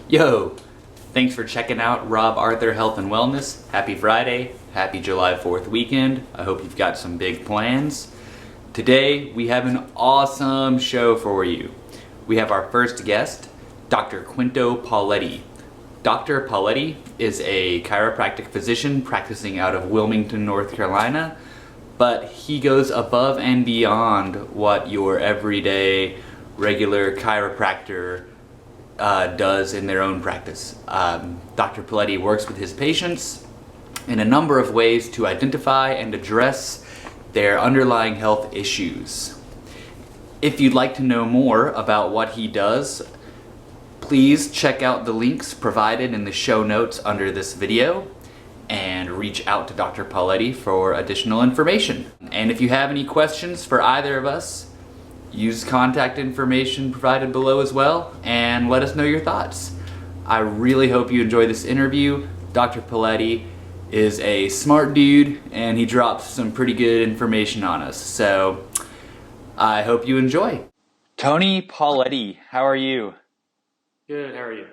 Yo, thanks for checking out Rob Arthur Health and Wellness. Happy Friday, happy July 4th weekend. I hope you've got some big plans. Today we have an awesome show for you. We have our first guest, Dr. Quinto Pauletti. Dr. Pauletti is a chiropractic physician practicing out of Wilmington, North Carolina, but he goes above and beyond what your everyday regular chiropractor does in their own practice. Dr. Pauletti works with his patients in a number of ways to identify and address their underlying health issues. If you'd like to know more about what he does, please check out the links provided in the show notes under this video and reach out to Dr. Pauletti for additional information. And if you have any questions for either of us, use contact information provided below as well and let us know your thoughts. I really hope you enjoy this interview. Dr. Pauletti is a smart dude and he drops some pretty good information on us. So I hope you enjoy. Tony Pauletti, how are you? Good, how are you?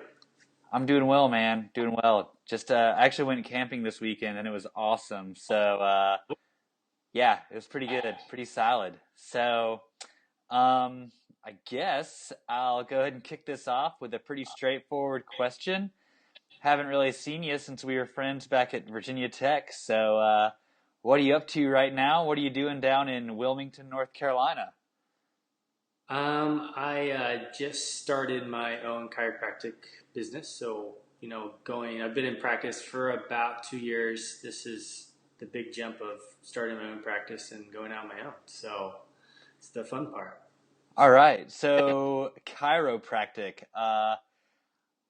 I'm doing well, man. Doing well. Just I actually went camping this weekend and it was awesome. So yeah, it was pretty good, pretty solid. So I guess I'll go ahead and kick this off with a pretty straightforward question. Haven't really seen you since we were friends back at Virginia Tech. So what are you up to right now? What are you doing down in Wilmington, North Carolina? I just started my own chiropractic business. So, I've been in practice for about 2 years. This is the big jump of starting my own practice and going out on my own. So it's the fun part. All right. So chiropractic.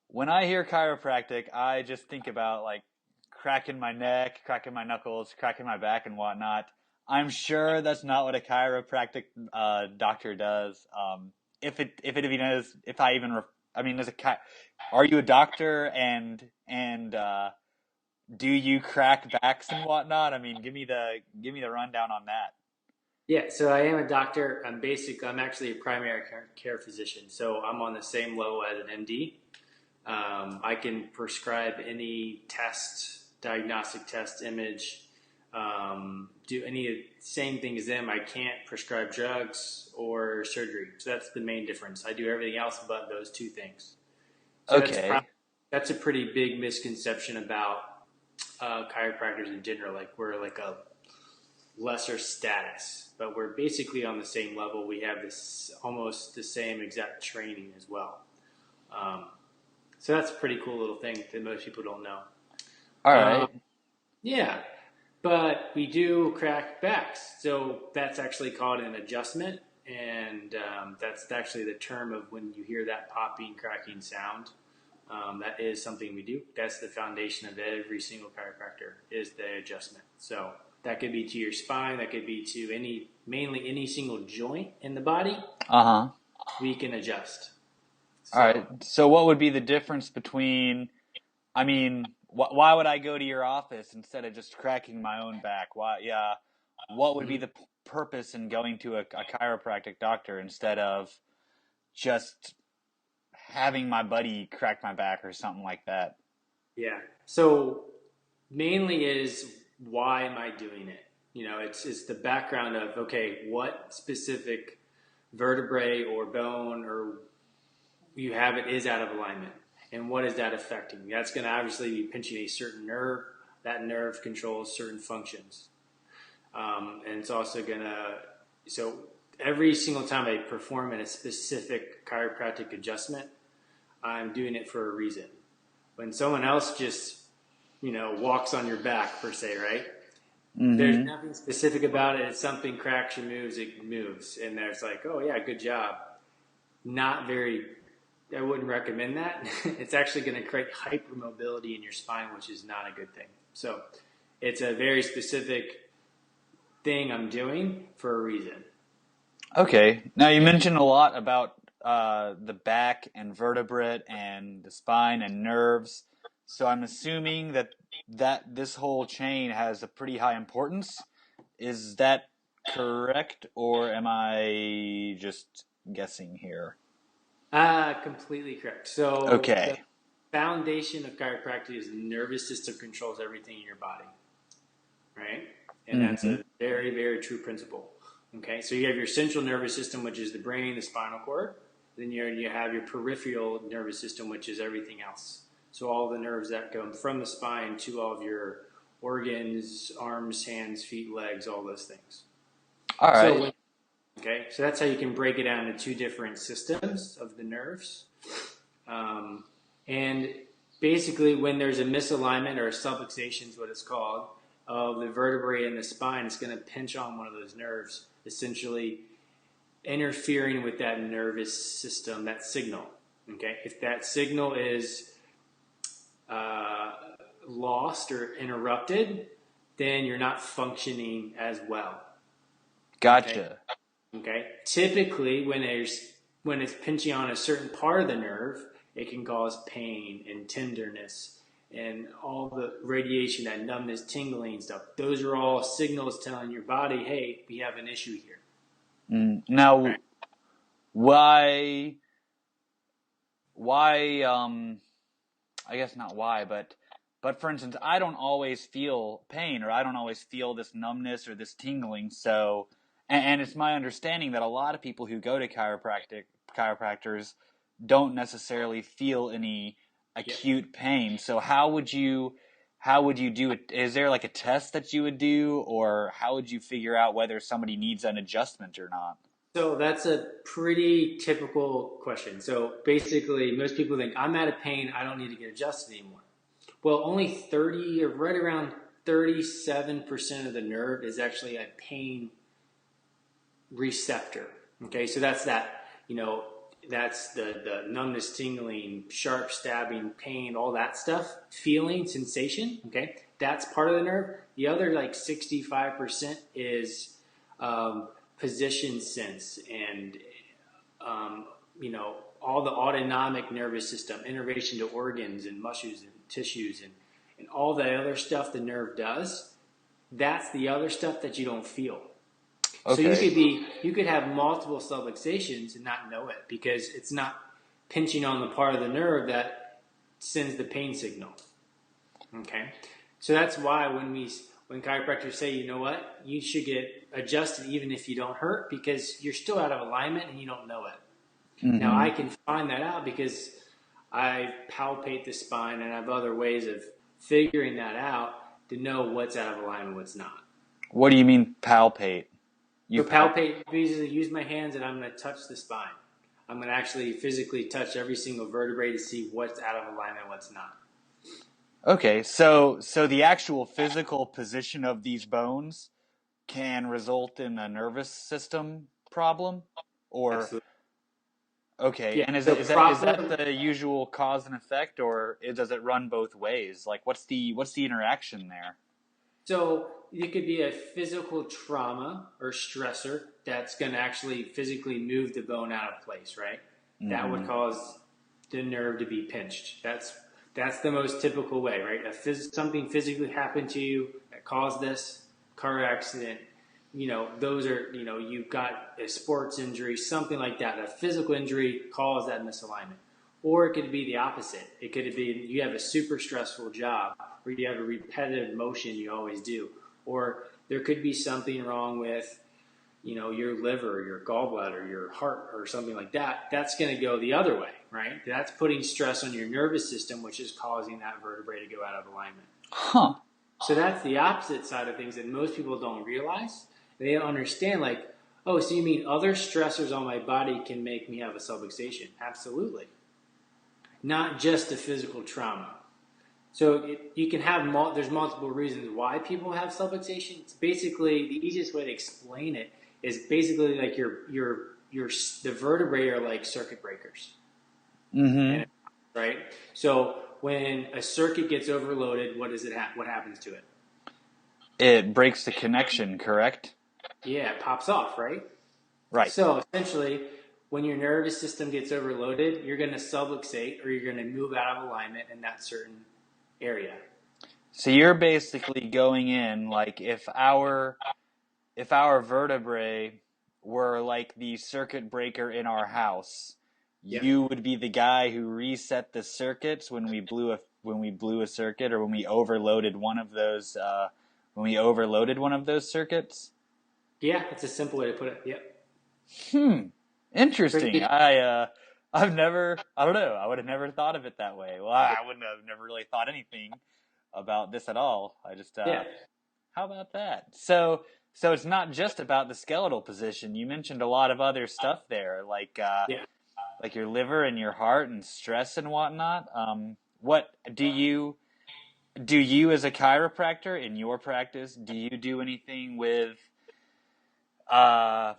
When I hear chiropractic, I just think about like cracking my neck, cracking my knuckles, cracking my back, and whatnot. I'm sure that's not what a chiropractic doctor does. If it even is, if I even, I mean, are you a doctor and do you crack backs and whatnot? I mean, give me the rundown on that. Yeah, so I am a doctor. I'm actually a primary care physician. So I'm on the same level as an MD. I can prescribe any test, diagnostic test, image, do any same thing as them. I can't prescribe drugs or surgery. So that's the main difference. I do everything else but those two things. So Okay. that's a pretty big misconception about chiropractors in general. Like we're like a lesser status, but we're basically on the same level. We have this almost the same exact training as well. Um, so that's a pretty cool little thing that most people don't know. All Um, right. yeah, but we do crack backs. So that's actually called an adjustment. And that's actually the term of when you hear that popping, cracking sound. That is something we do. That's the foundation of every single chiropractor is the adjustment. So that could be to your spine. That could be to mainly any single joint in the body. Uh-huh. We can adjust. All right. So So what would be the difference between, I mean, why would I go to your office instead of just cracking my own back? Why, yeah, what would be mhm. the purpose in going to a chiropractic doctor instead of just having my buddy crack my back or something like that? Yeah. So mainly is why am I doing it? It's the background of okay, what specific vertebrae or bone or you have it is out of alignment, and what is that affecting? That's going to obviously be pinching a certain nerve. That nerve controls certain functions, and it's also going to so every single time I perform in a specific chiropractic adjustment, I'm doing it for a reason. When someone else just walks on your back per se, right? There's Mm-hmm. nothing specific about it. It's something cracks or moves, it moves. And there's like, oh yeah, good job. Not very, I wouldn't recommend that. It's actually going to create hypermobility in your spine, which is not a good thing. So it's a very specific thing I'm doing for a reason. Okay. Now you mentioned a lot about the back and vertebrate and the spine and nerves. So I'm assuming that this whole chain has a pretty high importance. Is that correct, or am I just guessing here? Completely correct. So Okay. foundation of chiropractic is nervous system controls everything in your body, right? And that's Mm-hmm. a very, very true principle. Okay, so you have your central nervous system, which is the brain, the spinal cord. Then you have your peripheral nervous system, which is everything else. So all the nerves that go from the spine to all of your organs, arms, hands, feet, legs, all those things. All So right. okay, so that's how you can break it down into two different systems of the nerves. And basically, when there's a misalignment or a subluxation is what it's called, of the vertebrae in the spine, it's going to pinch on one of those nerves, essentially interfering with that nervous system, that signal. Okay, if that signal is lost or interrupted, then you're not functioning as well. Okay. Gotcha. Okay. Typically, when it's pinching on a certain part of the nerve, it can cause pain and tenderness and all the radiation, that numbness, tingling stuff. Those are all signals telling your body, "Hey, we have an issue here." Now, Right? why? I guess not why, but for instance, I don't always feel pain, or I don't always feel this numbness or this tingling. So, and it's my understanding that a lot of people who go to chiropractors don't necessarily feel any Yep. acute pain. So how would you do it? Is there like a test that you would do, or how would you figure out whether somebody needs an adjustment or not? So that's a pretty typical question. So basically, most people think, I'm out of pain, I don't need to get adjusted anymore. Well, only 30 or right around 37% of the nerve is actually a pain receptor. Okay, so that's that's the numbness, tingling, sharp stabbing, pain, all that stuff, feeling, sensation. Okay, that's part of the nerve. The other like 65% is position sense and all the autonomic nervous system, innervation to organs and muscles and tissues and all that other stuff the nerve does. That's the other stuff that you don't feel. So Okay. you could have multiple subluxations and not know it because it's not pinching on the part of the nerve that sends the pain signal. Okay, so that's why when chiropractors say, you know what, you should get adjusted even if you don't hurt because you're still out of alignment and you don't know it. Now Mm-hmm. I can find that out because I palpate the spine and I have other ways of figuring that out to know what's out of alignment, what's not. What do you mean palpate? You So palp. palpate, basically use my hands and I'm going to touch the spine. I'm going to actually physically touch every single vertebrae to see what's out of alignment, what's not. Okay, so the actual physical position of these bones can result in a nervous system problem, or Absolutely. okay, Yeah. and is So it is that proper. the usual cause and effect, or does it run both ways? Like, what's the interaction there? So it could be a physical trauma or stressor that's going to actually physically move the bone out of place, right? That would Mm-hmm. cause the nerve to be pinched. That's the most typical way, right? Something physically happened to you that caused this car accident. Those are you've got a sports injury, something like that. A physical injury caused that misalignment. Or it could be the opposite. It could be you have a super stressful job where you have a repetitive motion you always do. Or there could be something wrong with, your liver, your gallbladder, your heart, or something like that. That's going to go the other way, right? That's putting stress on your nervous system, which is causing that vertebrae to go out of alignment. Huh. So that's the opposite side of things that most people don't realize. They don't understand, like, oh, so you mean other stressors on my body can make me have a subluxation? Absolutely. Not just a physical trauma. So you can have there's multiple reasons why people have subluxation. It's basically the easiest way to explain it is basically like the vertebrae are like circuit breakers, Mm-hmm. and right. So when a circuit gets overloaded, what happens to it? It breaks the connection, correct? Yeah, it pops off, right? Right. So essentially, when your nervous system gets overloaded, you're going to subluxate or you're going to move out of alignment in that certain area. So you're basically going in like if our vertebrae were like the circuit breaker in our house, Yeah. you would be the guy who reset the circuits when we blew a circuit, or when we overloaded one of those circuits. Yeah, that's a simple way to put it. Yep. Interesting. Pretty. I don't know. I would have never thought of it that way. Well, I wouldn't have never really thought anything about this at all. I just, Yeah. how about that? So it's not just about the skeletal position. You mentioned a lot of other stuff there, Yeah. like your liver and your heart and stress and whatnot. What do you as a chiropractor in your practice, do you do anything with uh,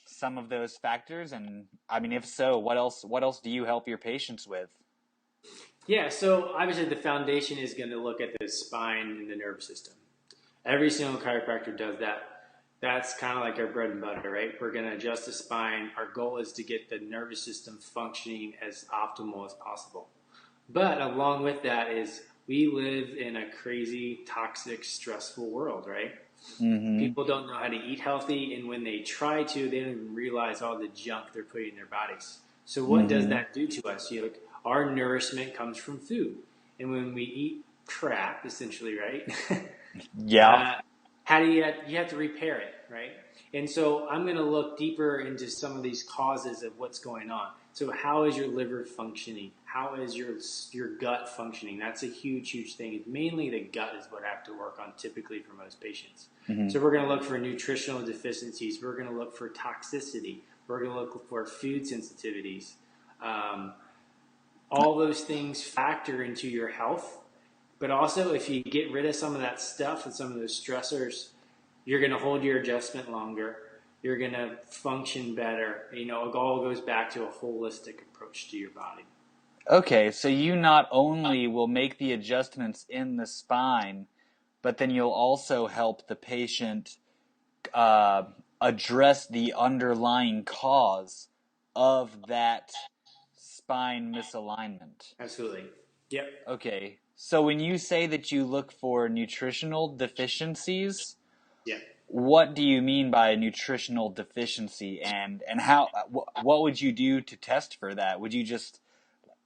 some of those factors? And I mean, if so, what else do you help your patients with? Yeah. So obviously the foundation is going to look at the spine and the nervous system. Every single chiropractor does that. That's kind of like our bread and butter, right? We're going to adjust the spine. Our goal is to get the nervous system functioning as optimal as possible. But along with that is we live in a crazy, toxic, stressful world, right? Mm-hmm. People don't know how to eat healthy, and when they try to, they don't even realize all the junk they're putting in their bodies. So what does Mm-hmm. that do to us? Our nourishment comes from food, and when we eat crap, essentially, right? Yeah. uh, how do you have to repair it, right? And so I'm going to look deeper into some of these causes of what's going on. So how is your liver functioning? How is your gut functioning? That's a huge thing. Mainly the gut is what I have to work on typically for most patients. Mm-hmm. So we're going to look for nutritional deficiencies. We're going to look for toxicity. We're going to look for food sensitivities. Um, all those things factor into your health. But also, if you get rid of some of that stuff and some of those stressors, you're going to hold your adjustment longer. You're going to function better. It all goes back to a holistic approach to your body. Okay, so you not only will make the adjustments in the spine, but then you'll also help the patient uh, address the underlying cause of that spine misalignment. Absolutely. Yep. Okay, so when you say that you look for nutritional deficiencies, Yep. what do you mean by a nutritional deficiency, and how what would you do to test for that? Would you just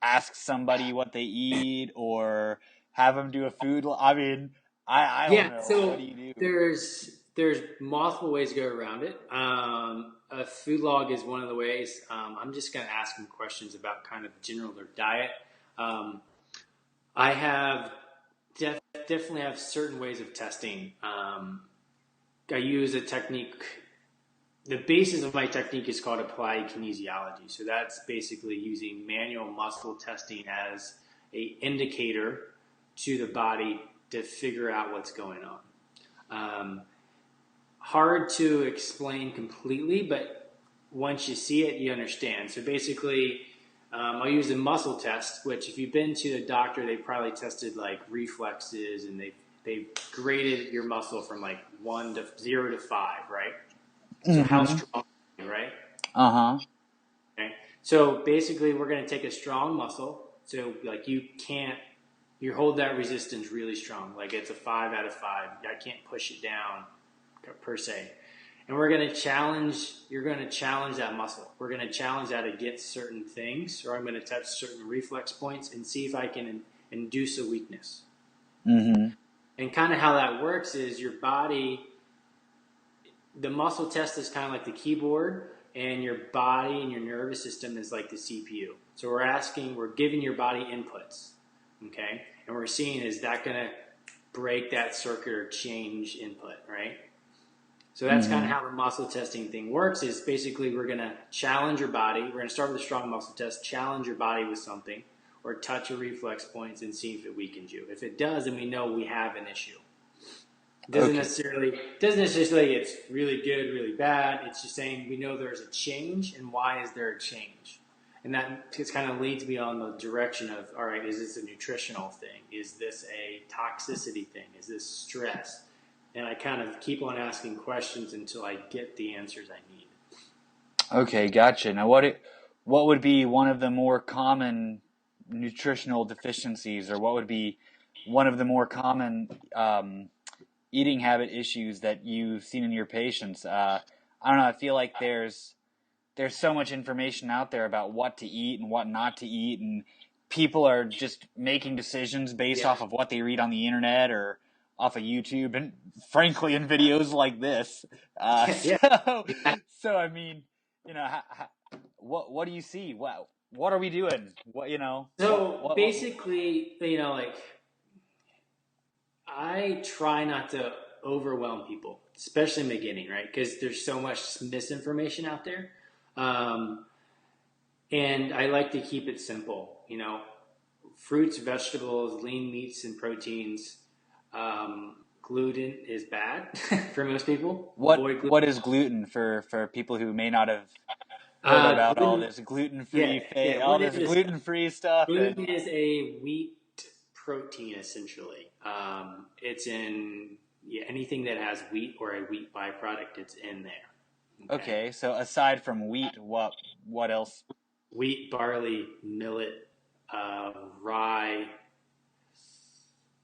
ask somebody what they eat, or have them do a food? I mean, I don't Yeah. know. What So do you do? there's multiple ways to go around it. A food log is one of the ways. I'm just going to ask them questions about kind of general their diet. Um, I have definitely have certain ways of testing. I use a technique. The basis of my technique is called applied kinesiology. So that's basically using manual muscle testing as a indicator to the body to figure out what's going on. Hard to explain completely, but once you see it, you understand. So basically, I'll use a muscle test, which if you've been to the doctor, they probably tested like reflexes, and they've graded your muscle from like 0 to 5, right? So how Mm-hmm. strong are you, right? Uh-huh. Okay. So basically, we're going to take a strong muscle. So like you hold that resistance really strong. Like it's a 5 out of 5. I can't push it down per se. And you're going to challenge that muscle. We're going to challenge that against certain things, or I'm going to test certain reflex points and see if I can induce a weakness. Mm-hmm. And kind of how that works is your body, the muscle test is kind of like the keyboard, and your body and your nervous system is like the CPU. So we're giving your body inputs, okay? And we're seeing, is that going to break that circuit or change input, right? So that's kind of Mm-hmm. how the muscle testing thing works, is basically we're going to challenge your body. We're going to start with a strong muscle test, challenge your body with something, or touch your reflex points and see if it weakens you. If it does, then we know we have an issue. Doesn't Okay. necessarily it's really good, really bad. It's just saying we know there's a change, and why is there a change? And that just kind of leads me on the direction of, all right, is this a nutritional thing? Is this a toxicity thing? Is this stress? And I kind of keep on asking questions until I get the answers I need. Okay, gotcha. Now, what would be one of the more common nutritional deficiencies, or what would be one of the more common eating habit issues that you've seen in your patients? I don't know. I feel like there's so much information out there about what to eat and what not to eat, and people are just making decisions based Yeah. off of what they read on the internet or off of YouTube, and frankly, in videos like this. Yeah. So I mean, what do you see? What are we doing? So basically, like I try not to overwhelm people, especially in the beginning, right? Because there's so much misinformation out there. Um, and I like to keep it simple, fruits, vegetables, lean meats, and proteins. Gluten is bad for most people. Avoid gluten. What is gluten for people who may not have heard about all Gluten, this gluten yeah, free, yeah. all What this is gluten free stuff? gluten? And Is a wheat protein essentially. It's in anything that has wheat or a wheat byproduct. It's in there. okay, so aside from wheat, what else? Wheat, barley, millet, rye.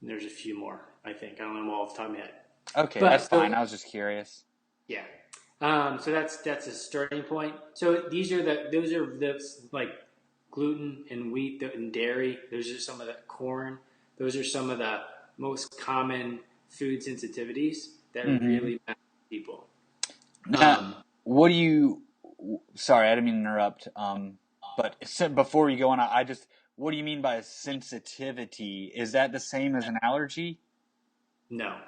There's a few more. I think I don't know them all off the top of my head. Okay, that's But fine. I was just curious. yeah. So that's a starting point. So those are the like gluten and wheat and dairy. Those are some of the corn. Those are some of the most common food sensitivities that really matter to people. Now, what do you? Sorry, I didn't mean to interrupt. But before you go on, what do you mean by sensitivity? Is that the same as an allergy? No.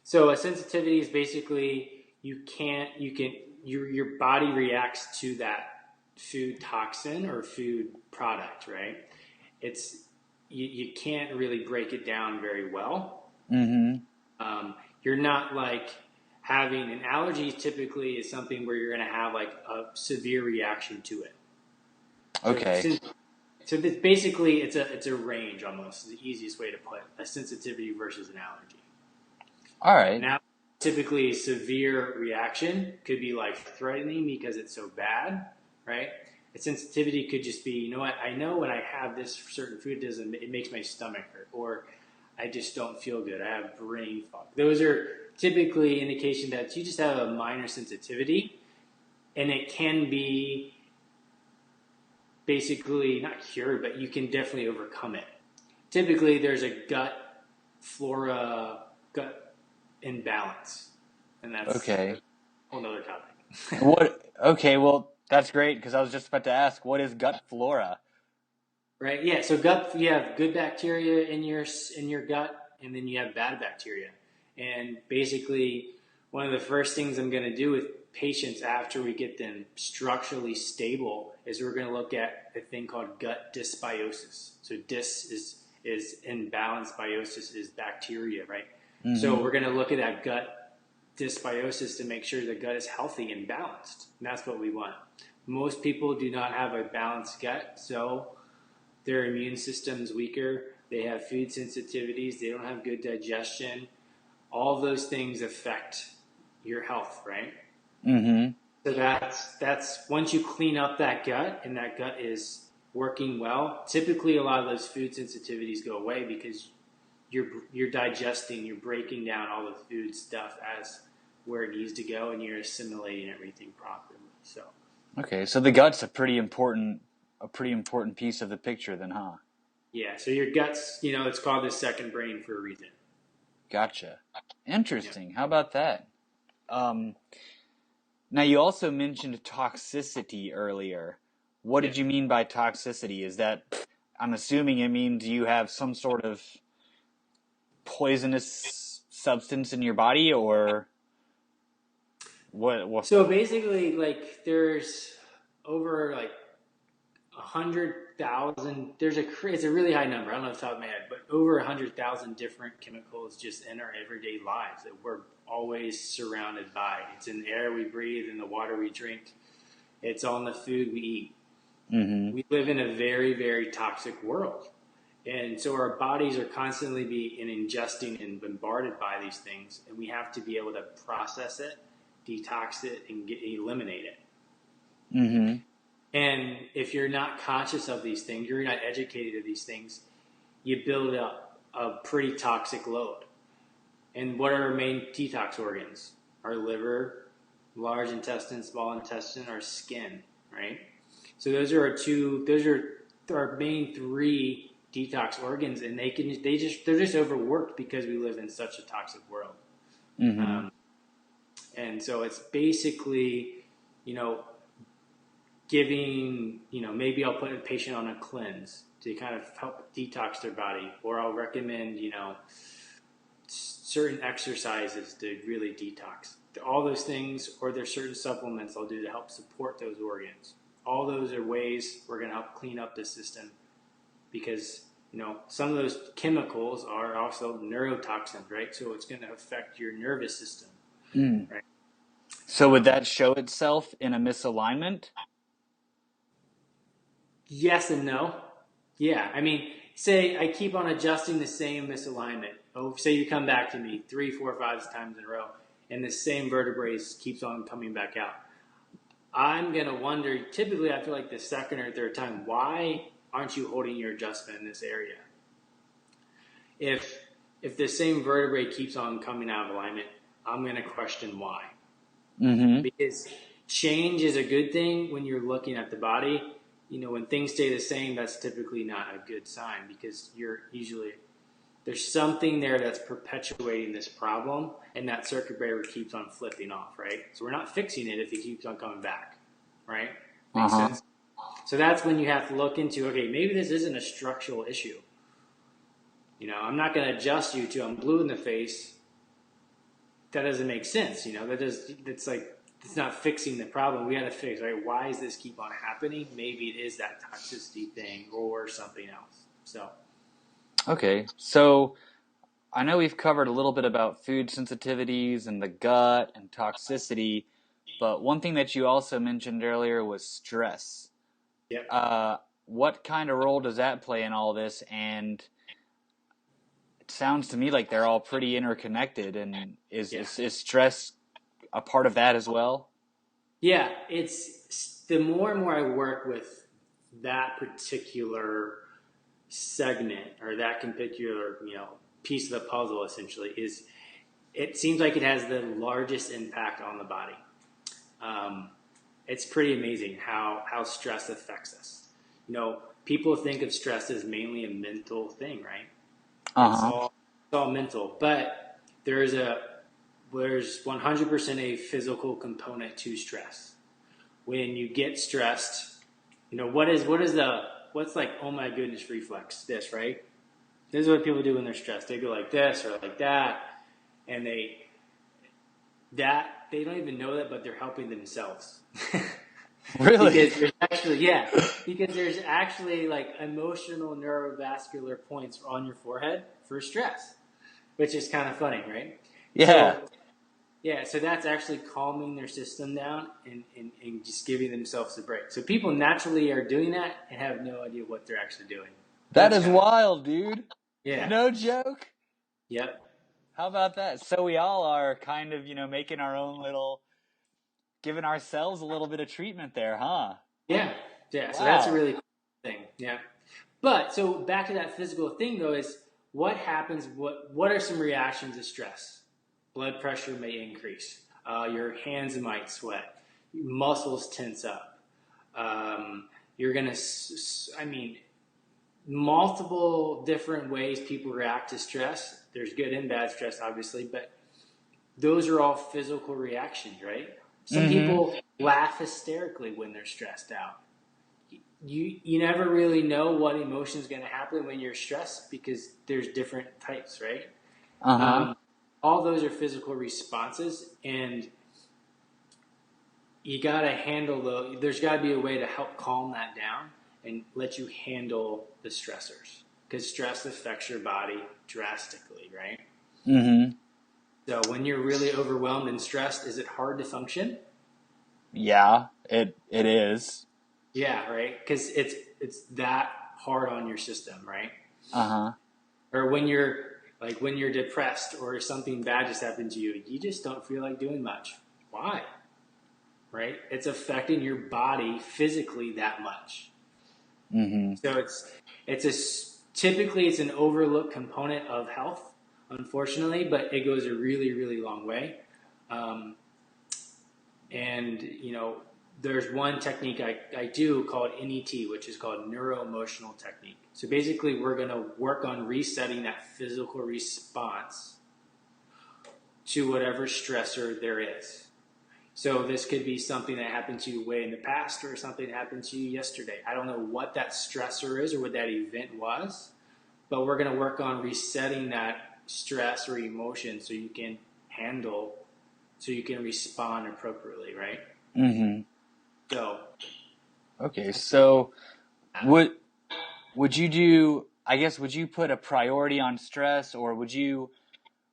So a sensitivity is basically your body reacts to that food toxin or food product, right? You can't really break it down very well. You're not like having an allergy typically is something where you're going to have like a severe reaction to it. Okay. So this basically it's a range almost is the easiest way to put a sensitivity versus an allergy. All right. Now, typically a severe reaction could be life threatening because it's so bad, right? A sensitivity could just be, I know when I have this certain food, it makes my stomach hurt, or I just don't feel good. I have brain fog. Those are typically indication that you just have a minor sensitivity, and it can be basically not cured, but you can definitely overcome it. Typically, there's a gut imbalance, and that's Okay. a whole nother topic. What? Okay. Well, that's great because I was just about to ask, what is gut flora? Right? Yeah. So you have good bacteria in your gut, and then you have bad bacteria. And basically, one of the first things I'm going to do with patients after we get them structurally stable is we're going to look at a thing called gut dysbiosis. So is imbalanced, biosis is bacteria, right? So we're going to look at that gut dysbiosis to make sure the gut is healthy and balanced. And that's what we want. Most people do not have a balanced gut, so their immune system's weaker. They have food sensitivities. They don't have good digestion. All those things affect your health, right? So that's once you clean up that gut and that gut is working well, typically a lot of those food sensitivities go away because you're digesting, you're breaking down all the food stuff as where it needs to go, and you're assimilating everything properly. So Okay, so the gut's a pretty important piece of the picture then, huh? yeah, so your gut's it's called the second brain for a reason. Gotcha. Interesting. Yeah. How about that? Now you also mentioned toxicity earlier. What did you mean by toxicity? Is that, I'm assuming it means you have some sort of poisonous substance in your body, or what? So basically, like there's over like 100,000. It's a really high number. I don't know off the top of my head, but over 100,000 different chemicals just in our everyday lives that we're always surrounded by. It's in the air we breathe, in the water we drink. It's on the food we eat. We live in a very, very toxic world. And so our bodies are constantly ingesting and bombarded by these things, and we have to be able to process it, detox it, and eliminate it. And if you're not conscious of these things, you're not educated of these things, you build up a pretty toxic load. And what are our main detox organs? Our liver, large intestine, small intestine, our skin, right? So those are our main three detox organs, and they're just overworked because we live in such a toxic world. Mm-hmm. And so it's basically, you know, giving, maybe I'll put a patient on a cleanse to kind of help detox their body, or I'll recommend, certain exercises to really detox. All those things, or there's certain supplements I'll do to help support those organs. All those are ways we're going to help clean up the system, because some of those chemicals are also neurotoxins, right? So it's going to affect your nervous system, right? So would that show itself in a misalignment? Yes and no. Yeah, I mean, say I keep on adjusting the same misalignment. Oh, say you come back to me 3, 4, 5 times in a row, and the same vertebrae keeps on coming back out. I'm gonna wonder, typically after like the second or third time, why aren't you holding your adjustment in this area? If the same vertebrae keeps on coming out of alignment, I'm gonna question why. Mm-hmm. Because change is a good thing when you're looking at the body. When things stay the same, that's typically not a good sign, because there's something there that's perpetuating this problem, and that circuit breaker keeps on flipping off, right? So we're not fixing it if it keeps on coming back, right? Makes sense? So that's when you have to look into, okay, maybe this isn't a structural issue. I'm not going to adjust you to I'm blue in the face. That doesn't make sense. It's not fixing the problem. We got to fix, right? Why does this keep on happening? Maybe it is that toxicity thing or something else. So, Okay, so I know we've covered a little bit about food sensitivities and the gut and toxicity, but one thing that you also mentioned earlier was stress. yeah. What kind of role does that play in all this? And it sounds to me like they're all pretty interconnected. And is stress a part of that as well? Yeah, it's the more and more I work with that particular segment, or that particular, piece of the puzzle, essentially, is it seems like it has the largest impact on the body. It's pretty amazing how stress affects us. People think of stress as mainly a mental thing, right? It's all mental, but there's 100% a physical component to stress. When you get stressed, what's like, oh my goodness reflex, this, right? This is what people do when they're stressed. They go like this or like that, and they don't even know that, but they're helping themselves. Really? Because there's actually like emotional neurovascular points on your forehead for stress, which is kind of funny, right? Yeah. So that's actually calming their system down and just giving themselves a break. So people naturally are doing that and have no idea what they're actually doing. That is wild, dude. Yeah. No joke. Yep. How about that? So we all are kind of, making our own giving ourselves a little bit of treatment there, huh? Yeah. Yeah. Wow. So that's a really cool thing. Yeah. But so back to that physical thing though, is what happens, what are some reactions to stress? Blood pressure may increase. Your hands might sweat. Your muscles tense up. You're going to, multiple different ways people react to stress. There's good and bad stress, obviously, but those are all physical reactions, right? Some people laugh hysterically when they're stressed out. You never really know what emotion is going to happen when you're stressed, because there's different types, right? All those are physical responses, and you got to handle there's got to be a way to help calm that down and let you handle the stressors, because stress affects your body drastically, right? So when you're really overwhelmed and stressed, is it hard to function? Yeah, it is. Yeah, right? Because it's that hard on your system, right? Or when you're depressed or something bad just happened to you, you just don't feel like doing much. Why? Right? It's affecting your body physically that much. So typically it's an overlooked component of health, unfortunately, but it goes a really, really long way. And, there's one technique I do called NET, which is called neuro-emotional technique. So basically, we're going to work on resetting that physical response to whatever stressor there is. So this could be something that happened to you way in the past or something that happened to you yesterday. I don't know what that stressor is or what that event was, but we're going to work on resetting that stress or emotion so you can respond appropriately, right? Mm-hmm. So, Okay, so would you put a priority on stress, or would you,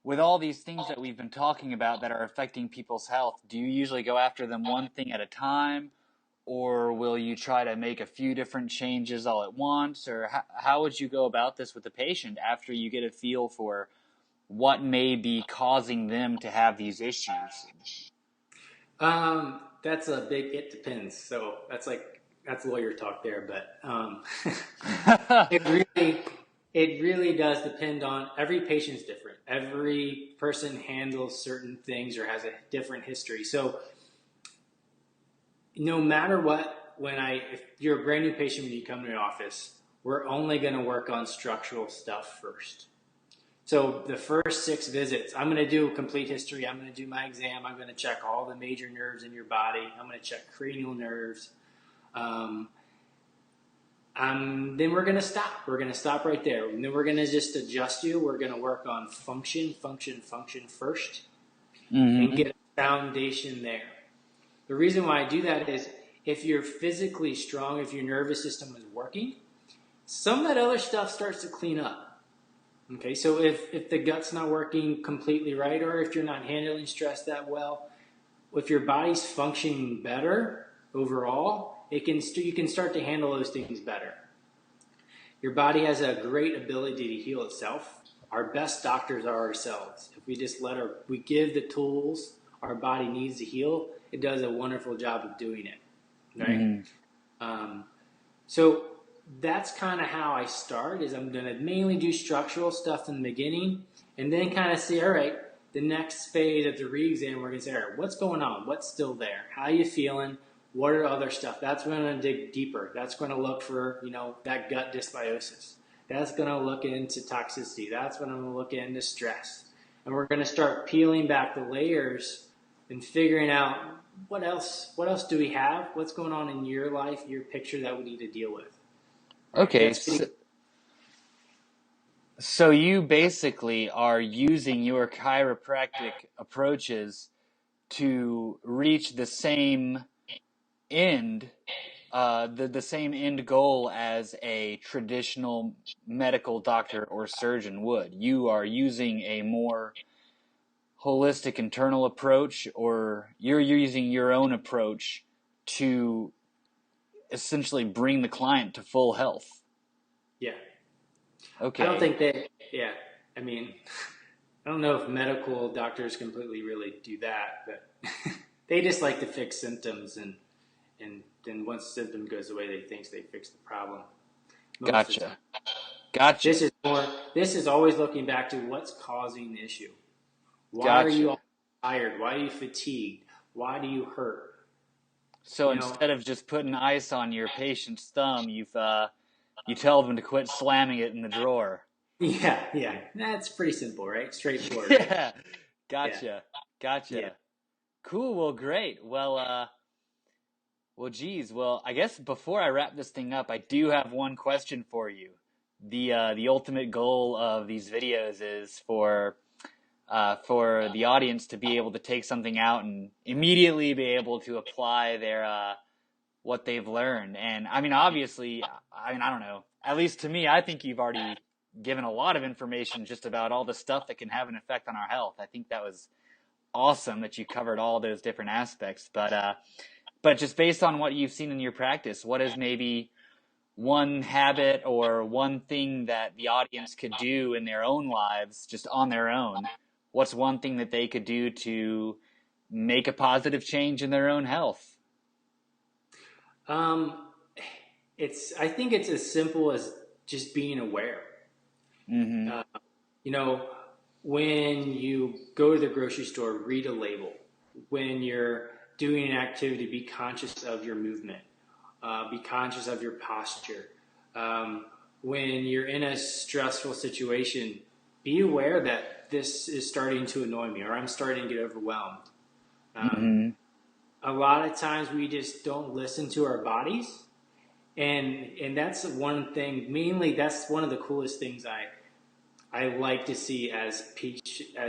with all these things that we've been talking about that are affecting people's health, do you usually go after them one thing at a time, or will you try to make a few different changes all at once, or how would you go about this with the patient after you get a feel for what may be causing them to have these issues? that's a big it depends. So that's lawyer talk there, but it really does depend on, every patient's different. Every person handles certain things or has a different history. So no matter what, if you're a brand new patient when you come to the office, we're only going to work on structural stuff first. So the first 6 visits, I'm going to do a complete history. I'm going to do my exam. I'm going to check all the major nerves in your body. I'm going to check cranial nerves. Then we're going to stop. We're going to stop right there. And then we're going to just adjust you. We're going to work on function first, and get a foundation there. The reason why I do that is if you're physically strong, if your nervous system is working, some of that other stuff starts to clean up. Okay, so if the gut's not working completely right, or if you're not handling stress that well, if your body's functioning better overall, you can start to handle those things better. Your body has a great ability to heal itself. Our best doctors are ourselves. If we just we give the tools our body needs to heal, it does a wonderful job of doing it, right? So that's kind of how I start, is I'm going to mainly do structural stuff in the beginning, and then kind of see, all right, the next phase of the re-exam, we're going to say, all right, what's going on? What's still there? How are you feeling? What are other stuff? That's when I'm going to dig deeper. That's going to look for, that gut dysbiosis. That's going to look into toxicity. That's when I'm going to look into stress. And we're going to start peeling back the layers and figuring out what else do we have? What's going on in your life, your picture that we need to deal with? Okay, so you basically are using your chiropractic approaches to reach the same end, the same end goal as a traditional medical doctor or surgeon would. You are using a more holistic internal approach, or you're using your own approach to essentially bring the client to full health. Yeah. Okay. I don't think I don't know if medical doctors completely really do that, but they just like to fix symptoms, and then once the symptom goes away, they think they fixed the problem. Gotcha. This is always looking back to what's causing the issue. Why are you tired? Why are you fatigued? Why do you hurt? So instead of just putting ice on your patient's thumb, you tell them to quit slamming it in the drawer. Yeah. That's pretty simple, right? Straightforward. Yeah. Gotcha. Yeah. Cool. Well, great. Well, geez. Well, I guess before I wrap this thing up, I do have one question for you. The ultimate goal of these videos is for the audience to be able to take something out and immediately be able to apply their what they've learned. And obviously, I don't know. At least to me, I think you've already given a lot of information just about all the stuff that can have an effect on our health. I think that was awesome that you covered all those different aspects. But just based on what you've seen in your practice, what is maybe one habit or one thing that the audience could do in their own lives, just on their own? What's one thing that they could do to make a positive change in their own health? I think it's as simple as just being aware. When you go to the grocery store, read a label. When you're doing an activity, be conscious of your movement, be conscious of your posture. When you're in a stressful situation, be aware that this is starting to annoy me, or I'm starting to get overwhelmed. A lot of times we just don't listen to our bodies, and that's one thing. Mainly, that's one of the coolest things I like to see as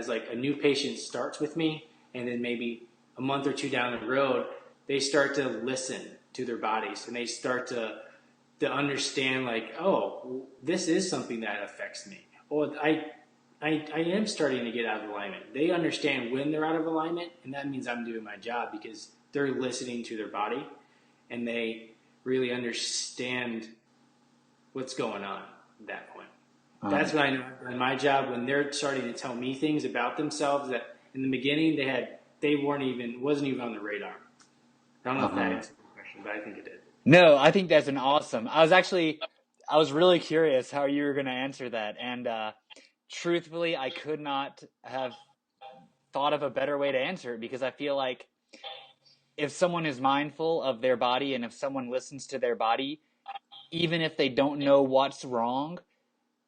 like a new patient starts with me, and then maybe a month or two down the road, they start to listen to their bodies, and they start to understand, like, oh, this is something that affects me. Oh, I am starting to get out of alignment. They understand when they're out of alignment, and that means I'm doing my job because they're listening to their body, and they really understand what's going on at that point. That's when I know in my job, when they're starting to tell me things about themselves that in the beginning wasn't even on the radar. I don't know if that answers the question, but I think it did. No, I think that's an awesome. I was really curious how you were going to answer that, and truthfully, I could not have thought of a better way to answer it, because I feel like if someone is mindful of their body, and if someone listens to their body, even if they don't know what's wrong,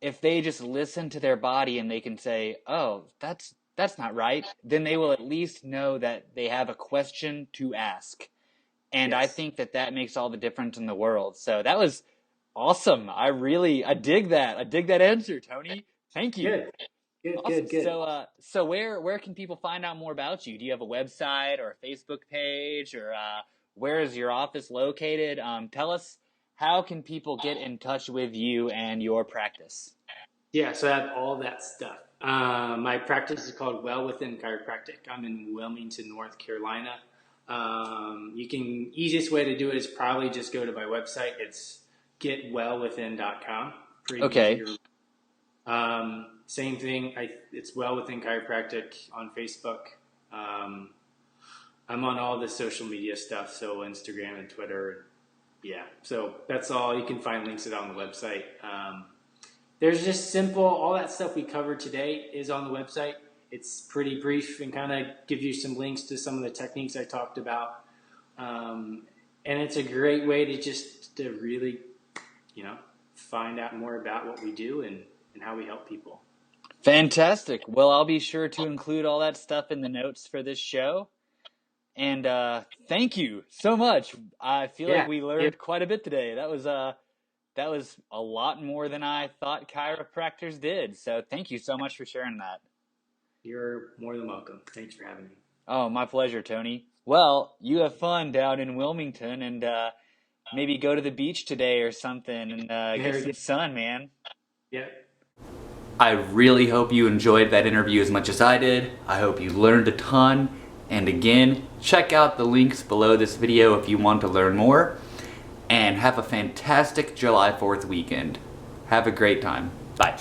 if they just listen to their body and they can say, oh, that's not right, then they will at least know that they have a question to ask. And yes. I think that makes all the difference in the world. So that was awesome. I dig that. I dig that answer, Tony. Thank you. Good, awesome. good. So where can people find out more about you? Do you have a website or a Facebook page, or where is your office located? Tell us, how can people get in touch with you and your practice? Yeah, so I have all that stuff. My practice is called Well Within Chiropractic. I'm in Wilmington, North Carolina. Easiest way to do it is probably just go to my website. It's getwellwithin.com. Okay. Same thing. It's Well Within Chiropractic on Facebook. I'm on all the social media stuff, so Instagram and Twitter. Yeah, so that's all. You can find links to it on the website. There's just simple, all that stuff we covered today is on the website. It's pretty brief and kind of gives you some links to some of the techniques I talked about. And it's a great way to really, find out more about what we do and how we help people. Fantastic. Well, I'll be sure to include all that stuff in the notes for this show. And thank you so much. I feel like we learned quite a bit today. That was a lot more than I thought chiropractors did. So thank you so much for sharing that. You're more than welcome. Thanks for having me. Oh, my pleasure, Tony. Well, you have fun down in Wilmington, and maybe go to the beach today or something and get some sun, man. Yeah. I really hope you enjoyed that interview as much as I did. I hope you learned a ton. And again, check out the links below this video if you want to learn more. And have a fantastic July 4th weekend. Have a great time. Bye.